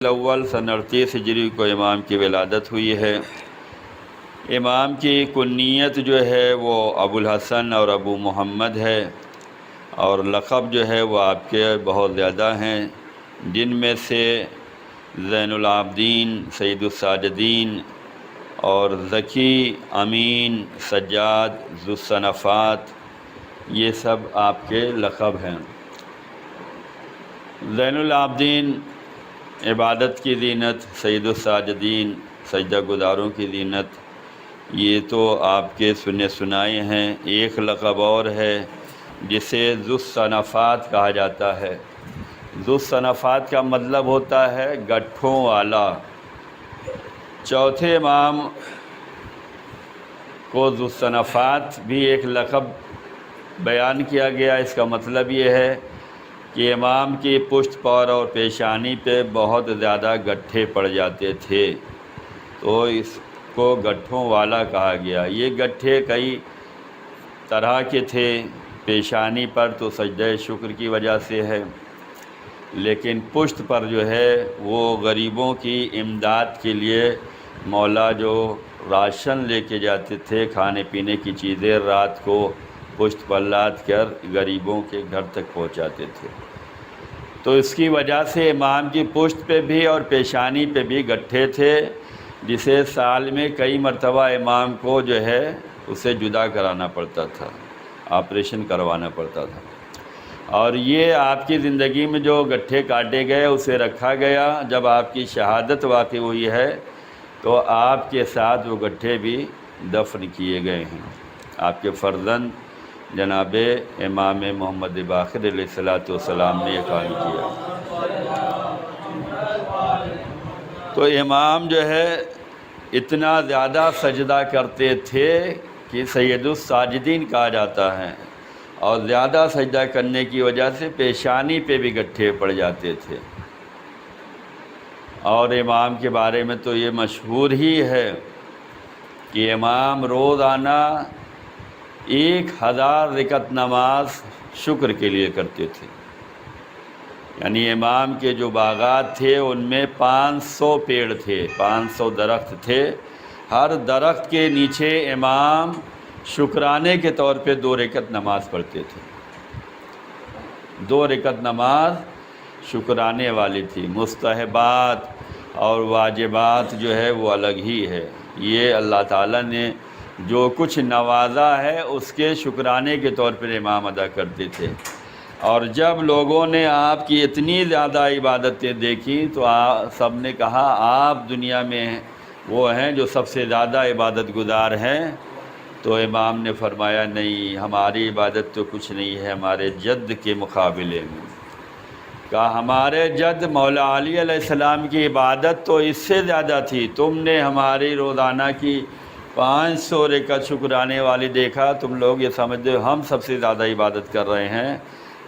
الاول سن 38 ہجری کو امام کی ولادت ہوئی ہے۔ امام کی کنیت جو ہے وہ ابو الحسن اور ابو محمد ہے، اور لقب جو ہے وہ آپ کے بہت زیادہ ہیں، جن میں سے زین العابدین، سید الساجدین اور ذکی، امین، سجاد، ذو الصنفات، یہ سب آپ کے لقب ہیں۔ زین العابدین عبادت کی زینت، سید الساجدین سجدہ گزاروں کی زینت، یہ تو آپ کے سنے سنائے ہیں۔ ایک لقب اور ہے جسے ذو الصنفات کہا جاتا ہے۔ ذو الصنفات کا مطلب ہوتا ہے گٹھوں والا۔ چوتھے امام کو ذو الصنفات بھی ایک لقب بیان کیا گیا۔ اس کا مطلب یہ ہے کہ امام کی پشت پر اور پیشانی پہ بہت زیادہ گٹھے پڑ جاتے تھے، تو اس کو گٹھوں والا کہا گیا۔ یہ گٹھے کئی طرح کے تھے۔ پیشانی پر تو سجدہ شکر کی وجہ سے ہے، لیکن پشت پر جو ہے وہ غریبوں کی امداد کے لیے مولا جو راشن لے کے جاتے تھے، کھانے پینے کی چیزیں رات کو پشت پر لاد کر غریبوں کے گھر تک پہنچاتے تھے، تو اس کی وجہ سے امام کی پشت پہ بھی اور پیشانی پہ بھی گٹھے تھے، جسے سال میں کئی مرتبہ امام کو جو ہے اسے جدا کرانا پڑتا تھا، آپریشن کروانا پڑتا تھا۔ اور یہ آپ کی زندگی میں جو گٹھے کاٹے گئے اسے رکھا گیا۔ جب آپ کی شہادت واقع ہوئی ہے تو آپ کے ساتھ وہ گٹھے بھی دفن کیے گئے ہیں۔ آپ کے فرزند جناب امام محمد باقر علیہ السلام نے یہ کام کیا۔ تو امام جو ہے اتنا زیادہ سجدہ کرتے تھے کہ سید الساجدین کہا جاتا ہے، اور زیادہ سجدہ کرنے کی وجہ سے پیشانی پہ بھی گٹھے پڑ جاتے تھے۔ اور امام کے بارے میں تو یہ مشہور ہی ہے کہ امام روزانہ 1000 رکعت نماز شکر کے لیے کرتے تھے۔ یعنی امام کے جو باغات تھے ان میں 500 پیڑ تھے، 500 درخت تھے۔ ہر درخت کے نیچے امام شکرانے کے طور پہ 2 رکعت نماز پڑھتے تھے۔ 2 رکعت نماز شکرانے والی تھی۔ مستحبات اور واجبات جو ہے وہ الگ ہی ہے۔ یہ اللہ تعالیٰ نے جو کچھ نوازا ہے اس کے شکرانے کے طور پر امام ادا کرتے تھے۔ اور جب لوگوں نے آپ کی اتنی زیادہ عبادتیں دیکھی تو سب نے کہا آپ دنیا میں وہ ہیں جو سب سے زیادہ عبادت گزار ہیں۔ تو امام نے فرمایا نہیں، ہماری عبادت تو کچھ نہیں ہے ہمارے جد کے مقابلے میں۔ کہا ہمارے جد مولا علی علیہ السلام کی عبادت تو اس سے زیادہ تھی، تم نے ہماری روزانہ کی 500 رکعت شکرانے والی دیکھا، تم لوگ یہ سمجھتے ہو ہم سب سے زیادہ عبادت کر رہے ہیں،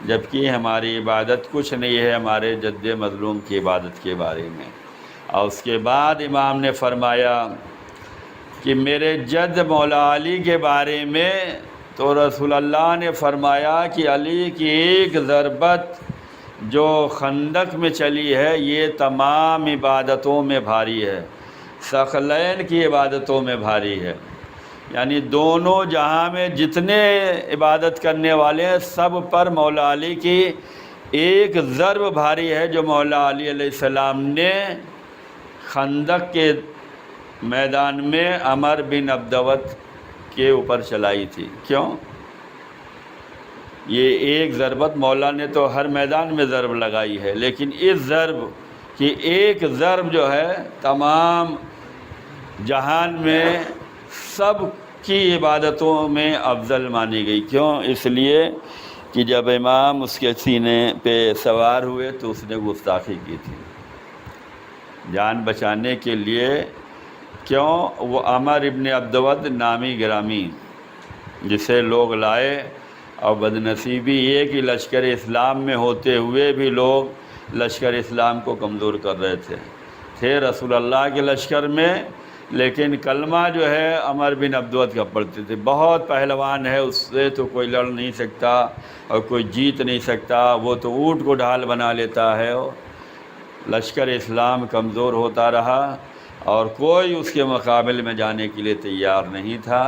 جبکہ ہماری عبادت کچھ نہیں ہے ہمارے جد مظلوم کی عبادت کے بارے میں۔ اور اس کے بعد امام نے فرمایا کہ میرے جد مولا علی کے بارے میں تو رسول اللہ نے فرمایا کہ علی کی ایک ضربت جو خندق میں چلی ہے یہ تمام عبادتوں میں بھاری ہے، ثقلین کی عبادتوں میں بھاری ہے۔ یعنی دونوں جہاں میں جتنے عبادت کرنے والے ہیں سب پر مولا علی کی ایک ضرب بھاری ہے، جو مولا علی علیہ السلام نے خندق کے میدان میں عمر بن عبدود کے اوپر چلائی تھی۔ کیوں؟ یہ ایک ضربت مولا نے تو ہر میدان میں ضرب لگائی ہے، لیکن اس ضرب کی ایک ضرب جو ہے تمام جہان میں سب کی عبادتوں میں افضل مانی گئی۔ کیوں؟ اس لیے کہ جب امام اس کے سینے پہ سوار ہوئے تو اس نے گستاخی کی تھی جان بچانے کے لیے۔ کیوں؟ وہ عمر ابن عبدود نامی گرامی جسے لوگ لائے، اور بدنصیبی یہ کہ لشکر اسلام میں ہوتے ہوئے بھی لوگ لشکر اسلام کو کمزور کر رہے تھے رسول اللہ کے لشکر میں، لیکن کلمہ جو ہے عمر بن عبدود کا پڑھتے تھے۔ بہت پہلوان ہے، اس سے تو کوئی لڑ نہیں سکتا اور کوئی جیت نہیں سکتا، وہ تو اونٹ کو ڈھال بنا لیتا ہے، لشکر اسلام کمزور ہوتا رہا اور کوئی اس کے مقابلے میں جانے کے لیے تیار نہیں تھا۔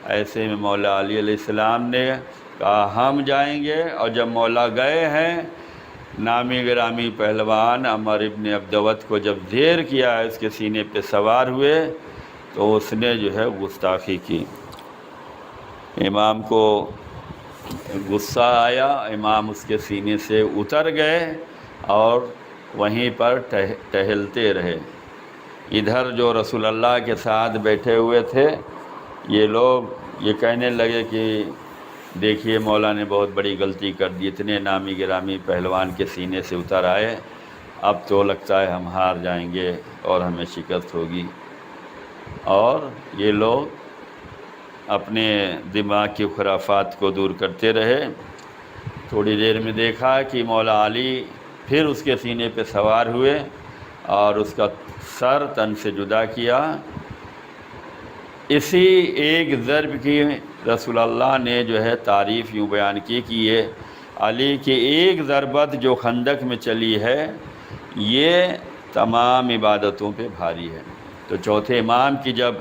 ایسے میں مولا علی علیہ السلام نے کہا ہم جائیں گے، اور جب مولا گئے ہیں، نامی گرامی پہلوان عمر ابن عبدوت کو جب زیر کیا ہے، اس کے سینے پہ سوار ہوئے، تو اس نے جو ہے گستاخی کی۔ امام کو غصہ آیا، امام اس کے سینے سے اتر گئے اور وہیں پر ٹہلتے رہے۔ ادھر جو رسول اللہ کے ساتھ بیٹھے ہوئے تھے، یہ لوگ یہ کہنے لگے کہ دیکھیے مولا نے بہت بڑی غلطی کر دی، اتنے نامی گرامی پہلوان کے سینے سے اتر آئے، اب تو لگتا ہے ہم ہار جائیں گے اور ہمیں شکست ہوگی۔ اور یہ لوگ اپنے دماغ کی خرافات کو دور کرتے رہے۔ تھوڑی دیر میں دیکھا کہ مولا علی پھر اس کے سینے پہ سوار ہوئے اور اس کا سر تن سے جدا کیا۔ اسی ایک ضرب کی رسول اللہ نے جو ہے تعریف یوں بیان کی کہ یہ علی کی ایک ضربت جو خندق میں چلی ہے، یہ تمام عبادتوں پہ بھاری ہے۔ تو چوتھے امام کی جب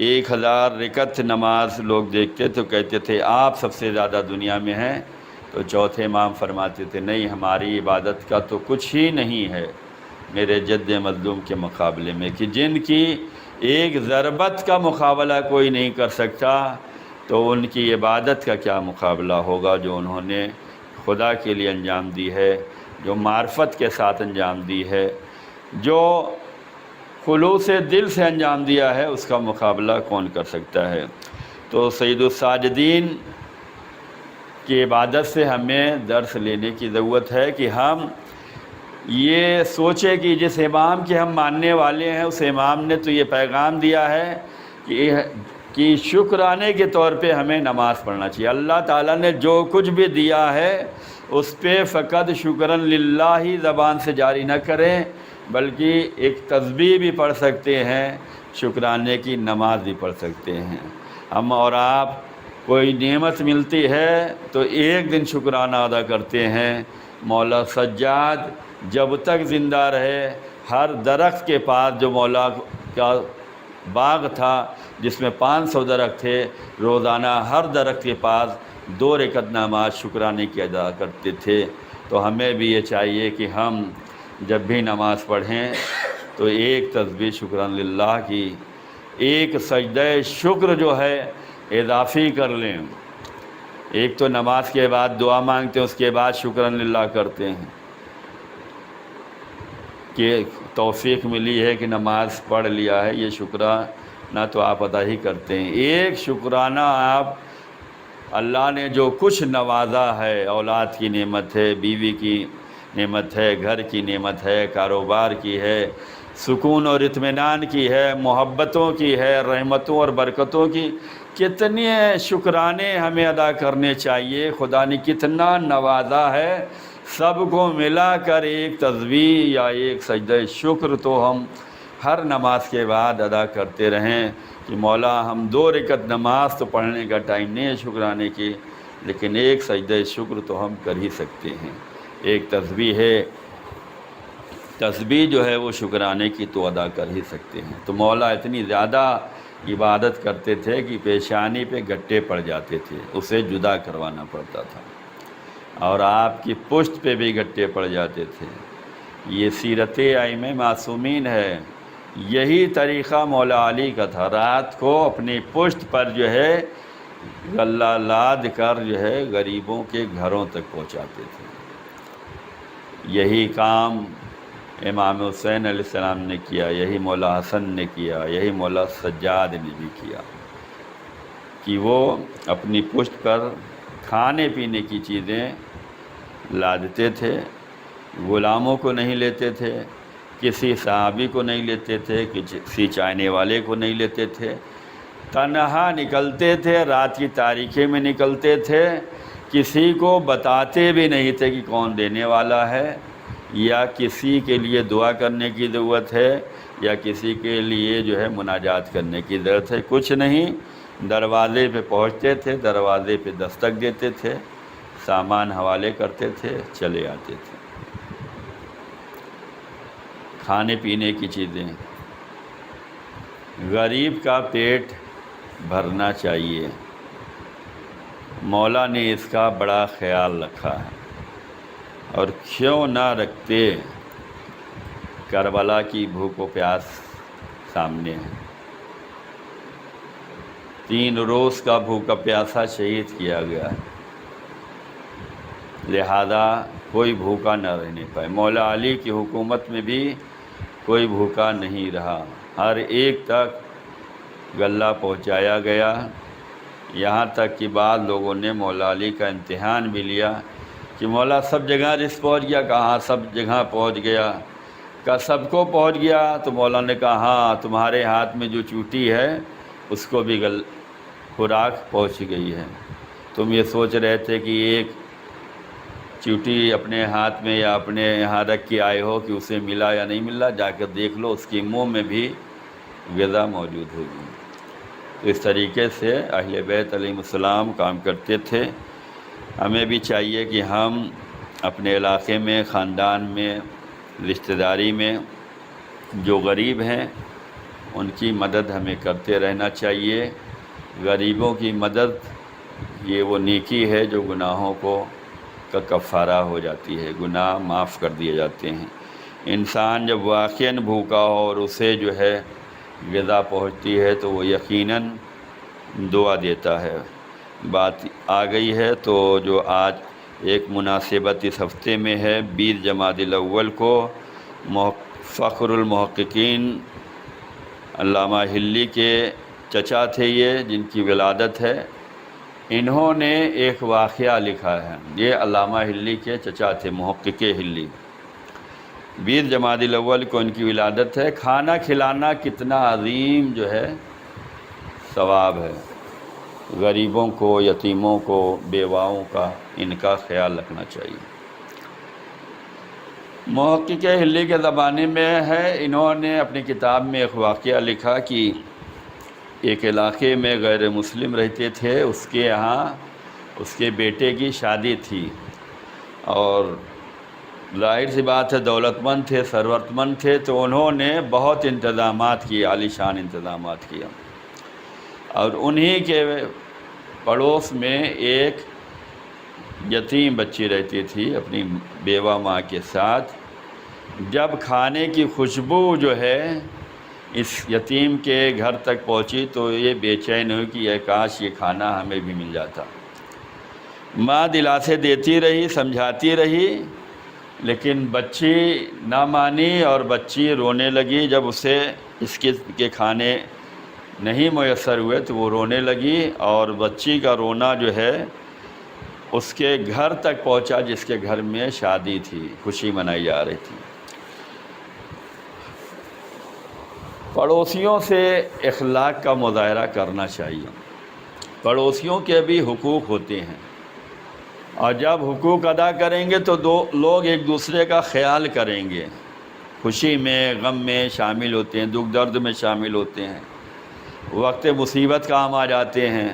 1000 رکعت نماز لوگ دیکھتے تو کہتے تھے آپ سب سے زیادہ دنیا میں ہیں، تو چوتھے امام فرماتے تھے نہیں، ہماری عبادت کا تو کچھ ہی نہیں ہے میرے جد مظلوم کے مقابلے میں، کہ جن کی ایک ضربت کا مقابلہ کوئی نہیں کر سکتا، تو ان کی عبادت کا کیا مقابلہ ہوگا جو انہوں نے خدا کے لیے انجام دی ہے، جو معرفت کے ساتھ انجام دی ہے، جو خلوص دل سے انجام دیا ہے، اس کا مقابلہ کون کر سکتا ہے۔ تو سید الساجدین کی عبادت سے ہمیں درس لینے کی ضرورت ہے کہ ہم یہ سوچیں کہ جس امام کے ہم ماننے والے ہیں، اس امام نے تو یہ پیغام دیا ہے کہ شکرانے کے طور پہ ہمیں نماز پڑھنا چاہیے۔ اللہ تعالیٰ نے جو کچھ بھی دیا ہے اس پہ فقط شکراً للہ ہی زبان سے جاری نہ کریں، بلکہ ایک تسبیح بھی پڑھ سکتے ہیں، شکرانے کی نماز بھی پڑھ سکتے ہیں۔ ہم اور آپ کوئی نعمت ملتی ہے تو ایک دن شکرانہ ادا کرتے ہیں۔ مولا سجاد جب تک زندہ رہے، ہر درخت کے پاس جو مولا کا باغ تھا جس میں 500 درخت تھے، روزانہ ہر درخت کے پاس 2 رکعت نماز شکرانے کی ادا کرتے تھے۔ تو ہمیں بھی یہ چاہیے کہ ہم جب بھی نماز پڑھیں تو ایک تسبیح شکران للہ کی، ایک سجدہ شکر جو ہے اضافی کر لیں۔ ایک تو نماز کے بعد دعا مانگتے ہیں، اس کے بعد شکران للہ کرتے ہیں کہ توفیق ملی ہے کہ نماز پڑھ لیا ہے، یہ شکرانہ تو آپ ادا ہی کرتے ہیں۔ ایک شکرانہ آپ اللہ نے جو کچھ نوازا ہے، اولاد کی نعمت ہے، بیوی کی نعمت ہے، گھر کی نعمت ہے، کاروبار کی ہے، سکون اور اطمینان کی ہے، محبتوں کی ہے، رحمتوں اور برکتوں کی، کتنے شکرانے ہمیں ادا کرنے چاہیے۔ خدا نے کتنا نوازا ہے، سب کو ملا کر ایک تسبیح یا ایک سجدہ شکر تو ہم ہر نماز کے بعد ادا کرتے رہیں کہ مولا ہم 2 رکعت نماز تو پڑھنے کا ٹائم نہیں ہے شکرانے کی، لیکن ایک سجدہ شکر تو ہم کر ہی سکتے ہیں۔ ایک تسبیح ہے، تسبیح جو ہے وہ شکرانے کی تو ادا کر ہی سکتے ہیں۔ تو مولا اتنی زیادہ عبادت کرتے تھے کہ پیشانی پہ گٹے پڑ جاتے تھے، اسے جدا کروانا پڑتا تھا، اور آپ کی پشت پہ بھی گٹے پڑ جاتے تھے۔ یہ سیرت ائمہ معصومین ہے، یہی طریقہ مولا علی کا تھا۔ رات کو اپنی پشت پر جو ہے غلہ لاد کر جو ہے غریبوں کے گھروں تک پہنچاتے تھے۔ یہی کام امام حسین علیہ السلام نے کیا، یہی مولا حسن نے کیا، یہی مولا سجاد نے بھی کیا کہ وہ اپنی پشت پر کھانے پینے کی چیزیں لادتے تھے، غلاموں کو نہیں لیتے تھے، کسی صحابی کو نہیں لیتے تھے، کسی چاہنے والے کو نہیں لیتے تھے، تنہا نکلتے تھے، رات کی تاریکی میں نکلتے تھے، کسی کو بتاتے بھی نہیں تھے کہ کون دینے والا ہے، یا کسی کے لیے دعا کرنے کی ضرورت ہے، یا کسی کے لیے جو ہے مناجات کرنے کی ضرورت ہے، کچھ نہیں۔ دروازے پہ پہنچتے تھے، دروازے پہ دستک دیتے تھے، سامان حوالے کرتے تھے، چلے آتے تھے۔ کھانے پینے کی چیزیں، غریب کا پیٹ بھرنا چاہیے۔ مولا نے اس کا بڑا خیال رکھا ہے، اور کیوں نہ رکھتے، کربلا کی بھوک و پیاس سامنے ہے، 3 روز کا بھوکا پیاسا شہید کیا گیا ہے، لہذا کوئی بھوکا نہ رہنے پائے۔ مولا علی کی حکومت میں بھی کوئی بھوکا نہیں رہا، ہر ایک تک غلہ پہنچایا گیا، یہاں تک کہ بعض لوگوں نے مولا علی کا امتحان بھی لیا کہ مولا سب جگہ رزق پہنچ گیا؟ کہاں سب جگہ پہنچ گیا۔ کہا سب کو پہنچ گیا؟ تو مولا نے کہا ہاں، تمہارے ہاتھ میں جو چوٹی ہے اس کو بھی خوراک پہنچ گئی ہے۔ تم یہ سوچ رہے تھے کہ ایک چوٹی اپنے ہاتھ میں یا اپنے یہاں رکھ کے آئے ہو کہ اسے ملا یا نہیں ملا، جا کر دیکھ لو، اس کے منہ میں بھی غذا موجود ہوگی۔ تو اس طریقے سے اہل بیت علیہ السلام کام کرتے تھے۔ ہمیں بھی چاہیے کہ ہم اپنے علاقے میں، خاندان میں، رشتہ داری میں جو غریب ہیں ان کی مدد ہمیں کرتے رہنا چاہیے۔ غریبوں کی مدد یہ وہ نیکی ہے جو گناہوں کا کفارہ ہو جاتی ہے، گناہ معاف کر دیے جاتے ہیں۔ انسان جب واقعاً بھوکا ہو اور اسے جو ہے غذا پہنچتی ہے تو وہ یقیناً دعا دیتا ہے۔ بات آ گئی ہے تو جو آج ایک مناسبت اس ہفتے میں ہے، 20 جمادی الاول کو فخر المحققین علامہ حلی کے چچا تھے یہ، جن کی ولادت ہے، انہوں نے ایک واقعہ لکھا ہے۔ یہ علامہ حلی کے چچا تھے، محقق حلی۔ 20 جمادی الاول کو ان کی ولادت ہے۔ کھانا کھلانا کتنا عظیم جو ہے ثواب ہے، غریبوں کو، یتیموں کو، بیواؤں کا ان کا خیال رکھنا چاہیے۔ محقق حلی کے زمانے میں ہے، انہوں نے اپنی کتاب میں ایک واقعہ لکھا کہ ایک علاقے میں غیر مسلم رہتے تھے، اس کے یہاں اس کے بیٹے کی شادی تھی، اور ظاہر سی بات ہے دولت مند تھے، ثروت مند تھے، تو انہوں نے بہت انتظامات کیے، عالی شان انتظامات کیا۔ اور انہی کے پڑوس میں ایک یتیم بچی رہتی تھی اپنی بیوہ ماں کے ساتھ۔ جب کھانے کی خوشبو جو ہے اس یتیم کے گھر تک پہنچی تو یہ بے چین ہوئی کہ یہ کاش یہ کھانا ہمیں بھی مل جاتا۔ ماں دلاسے دیتی رہی، سمجھاتی رہی، لیکن بچی نہ مانی اور بچی رونے لگی۔ جب اسے اس قسم کے کھانے نہیں میسر ہوئے تو وہ رونے لگی، اور بچی کا رونا جو ہے اس کے گھر تک پہنچا جس کے گھر میں شادی تھی، خوشی منائی جا رہی تھی۔ پڑوسیوں سے اخلاق کا مظاہرہ کرنا چاہیے۔ پڑوسیوں کے بھی حقوق ہوتے ہیں، اور جب حقوق ادا کریں گے تو لوگ ایک دوسرے کا خیال کریں گے، خوشی میں، غم میں شامل ہوتے ہیں، دکھ درد میں شامل ہوتے ہیں، وقت مصیبت کام آ جاتے ہیں۔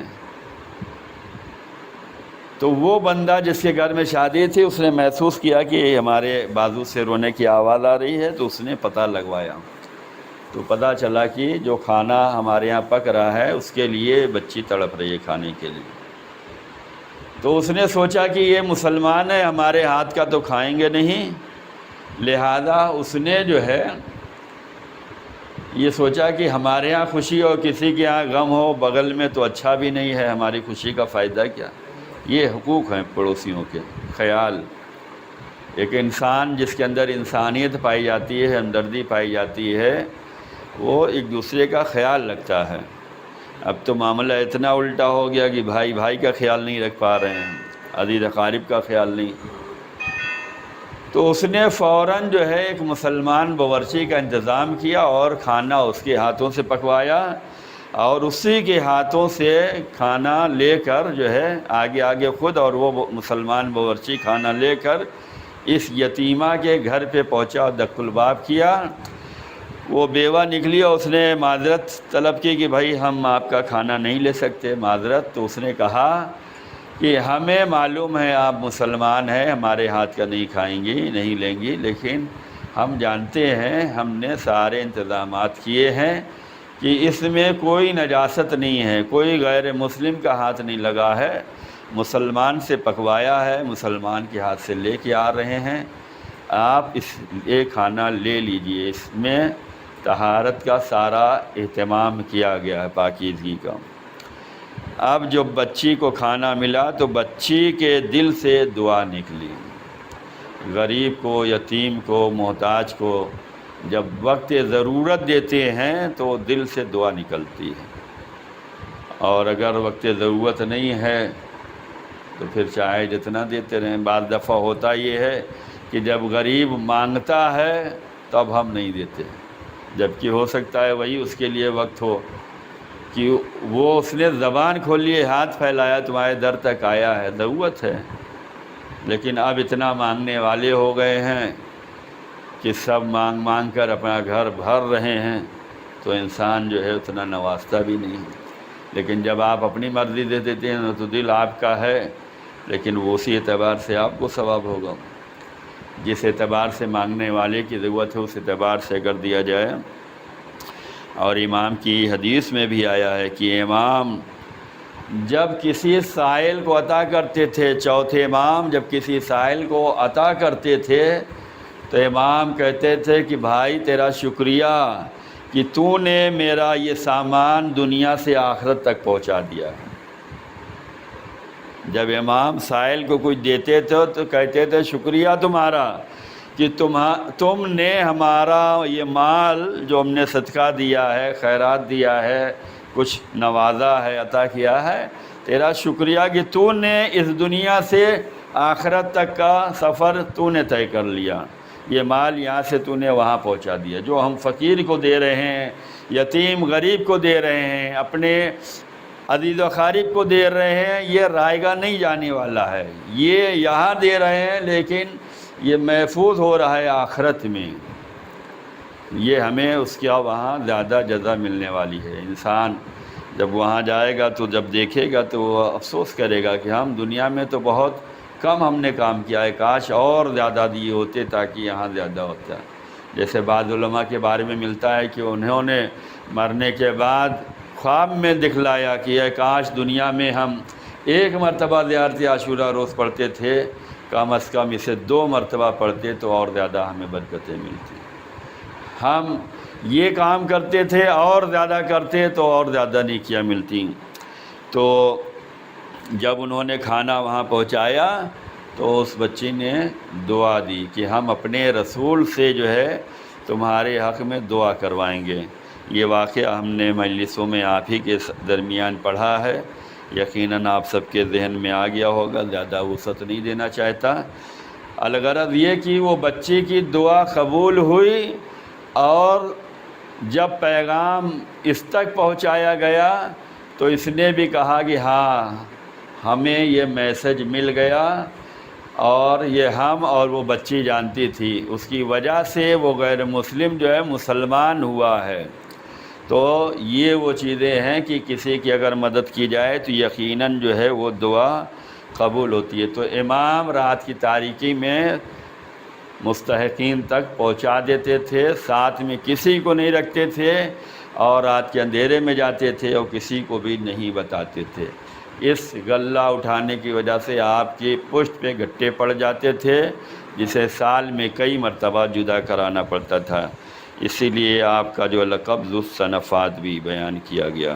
تو وہ بندہ جس کے گھر میں شادی تھی، اس نے محسوس کیا کہ ہمارے بازو سے رونے کی آواز آ رہی ہے، تو اس نے پتہ لگوایا، تو پتہ چلا کہ جو کھانا ہمارے یہاں پک رہا ہے اس کے لیے بچی تڑپ رہی ہے کھانے کے لیے۔ تو اس نے سوچا کہ یہ مسلمان ہے، ہمارے ہاتھ کا تو کھائیں گے نہیں، لہذا اس نے جو ہے یہ سوچا کہ ہمارے ہاں خوشی ہو، کسی کے ہاں غم ہو بغل میں تو اچھا بھی نہیں ہے، ہماری خوشی کا فائدہ کیا۔ یہ حقوق ہیں پڑوسیوں کے، خیال۔ ایک انسان جس کے اندر انسانیت پائی جاتی ہے، ہمدردی پائی جاتی ہے، وہ ایک دوسرے کا خیال رکھتا ہے۔ اب تو معاملہ اتنا الٹا ہو گیا کہ بھائی بھائی کا خیال نہیں رکھ پا رہے ہیں، عزیز اقارب کا خیال نہیں۔ تو اس نے فوراً جو ہے ایک مسلمان باورچی کا انتظام کیا اور کھانا اس کے ہاتھوں سے پکوایا، اور اسی کے ہاتھوں سے کھانا لے کر جو ہے آگے خود اور وہ مسلمان باورچی کھانا لے کر اس یتیمہ کے گھر پہ پہنچا اور دق الباب کیا۔ وہ بیوہ نکلی اور اس نے معذرت طلب کی کہ بھائی ہم آپ کا کھانا نہیں لے سکتے، معذرت۔ تو اس نے کہا کہ ہمیں معلوم ہے آپ مسلمان ہیں، ہمارے ہاتھ کا نہیں کھائیں گی، نہیں لیں گی، لیکن ہم جانتے ہیں، ہم نے سارے انتظامات کیے ہیں کہ اس میں کوئی نجاست نہیں ہے، کوئی غیر مسلم کا ہاتھ نہیں لگا ہے، مسلمان سے پکوایا ہے، مسلمان کے ہاتھ سے لے کے آ رہے ہیں، آپ یہ کھانا لے لیجئے۔ اس میں طہارت کا سارا اہتمام کیا گیا ہے، پاکیزگی کا۔ اب جو بچی کو کھانا ملا تو بچی کے دل سے دعا نکلی، غریب کو، یتیم کو، محتاج کو جب وقت ضرورت دیتے ہیں تو دل سے دعا نکلتی ہے، اور اگر وقت ضرورت نہیں ہے تو پھر چاہے جتنا دیتے رہیں۔ بعض دفعہ ہوتا یہ ہے کہ جب غریب مانگتا ہے تب ہم نہیں دیتے، جبکہ ہو سکتا ہے وہی اس کے لیے وقت ہو کہ وہ اس نے زبان کھولی ہے، ہاتھ پھیلایا، تمہارے در تک آیا ہے، ضرورت ہے، لیکن اب اتنا مانگنے والے ہو گئے ہیں کہ سب مانگ مانگ کر اپنا گھر بھر رہے ہیں، تو انسان جو ہے اتنا نوازتا بھی نہیں ہے۔ لیکن جب آپ اپنی مرضی دے دیتے ہیں تو دل آپ کا ہے، لیکن وہ اسی اعتبار سے آپ کو ثواب ہوگا، جس اعتبار سے مانگنے والے کی ضرورت ہے اس اعتبار سے اگر دیا جائے۔ اور امام کی حدیث میں بھی آیا ہے کہ امام جب کسی سائل کو عطا کرتے تھے، چوتھے امام جب کسی سائل کو عطا کرتے تھے تو امام کہتے تھے کہ بھائی تیرا شکریہ کہ تو نے میرا یہ سامان دنیا سے آخرت تک پہنچا دیا۔ جب امام سائل کو کچھ دیتے تھے تو کہتے تھے شکریہ تمہارا کہ تم نے ہمارا یہ مال جو ہم نے صدقہ دیا ہے، خیرات دیا ہے، کچھ نوازا ہے، عطا کیا ہے، تیرا شکریہ کہ تو نے اس دنیا سے آخرت تک کا سفر تو نے طے کر لیا، یہ مال یہاں سے تو نے وہاں پہنچا دیا۔ جو ہم فقیر کو دے رہے ہیں، یتیم غریب کو دے رہے ہیں، اپنے عزیز و اقارب کو دے رہے ہیں، یہ رائے گاہ نہیں جانے والا ہے، یہ یہاں دے رہے ہیں لیکن یہ محفوظ ہو رہا ہے آخرت میں، یہ ہمیں اس کا وہاں زیادہ جزا ملنے والی ہے۔ انسان جب وہاں جائے گا تو جب دیکھے گا تو وہ افسوس کرے گا کہ ہم دنیا میں تو بہت کم ہم نے کام کیا ہے، کاش اور زیادہ دیے ہوتے تاکہ یہاں زیادہ ہوتا ہے۔ جیسے بعض علماء کے بارے میں ملتا ہے کہ انہوں نے مرنے کے بعد خواب میں دکھلایا کہ اے کاش دنیا میں ہم ایک مرتبہ زیارت عاشورہ روز پڑھتے تھے، کم از کم اسے 2 مرتبہ پڑھتے تو اور زیادہ ہمیں برکتیں ملتی، ہم یہ کام کرتے تھے اور زیادہ کرتے تو اور زیادہ نیکیاں ملتی۔ تو جب انہوں نے کھانا وہاں پہنچایا تو اس بچی نے دعا دی کہ ہم اپنے رسول سے جو ہے تمہارے حق میں دعا کروائیں گے۔ یہ واقعہ ہم نے مجلسوں میں آپ ہی کے درمیان پڑھا ہے، یقیناً آپ سب کے ذہن میں آ گیا ہوگا، زیادہ وسعت نہیں دینا چاہتا۔ الغرض یہ کہ وہ بچی کی دعا قبول ہوئی، اور جب پیغام اس تک پہنچایا گیا تو اس نے بھی کہا کہ ہاں ہمیں یہ میسج مل گیا، اور یہ ہم اور وہ بچی جانتی تھی، اس کی وجہ سے وہ غیر مسلم جو ہے مسلمان ہوا ہے۔ تو یہ وہ چیزیں ہیں کہ کسی کی اگر مدد کی جائے تو یقیناً جو ہے وہ دعا قبول ہوتی ہے۔ تو امام رات کی تاریکی میں مستحقین تک پہنچا دیتے تھے، ساتھ میں کسی کو نہیں رکھتے تھے، اور رات کے اندھیرے میں جاتے تھے اور کسی کو بھی نہیں بتاتے تھے۔ اس غلہ اٹھانے کی وجہ سے آپ کی پشت پہ گھٹے پڑ جاتے تھے، جسے سال میں کئی مرتبہ جدا کرانا پڑتا تھا، اسی لیے آپ کا جو لقب ذو الصنفات بھی بیان کیا گیا۔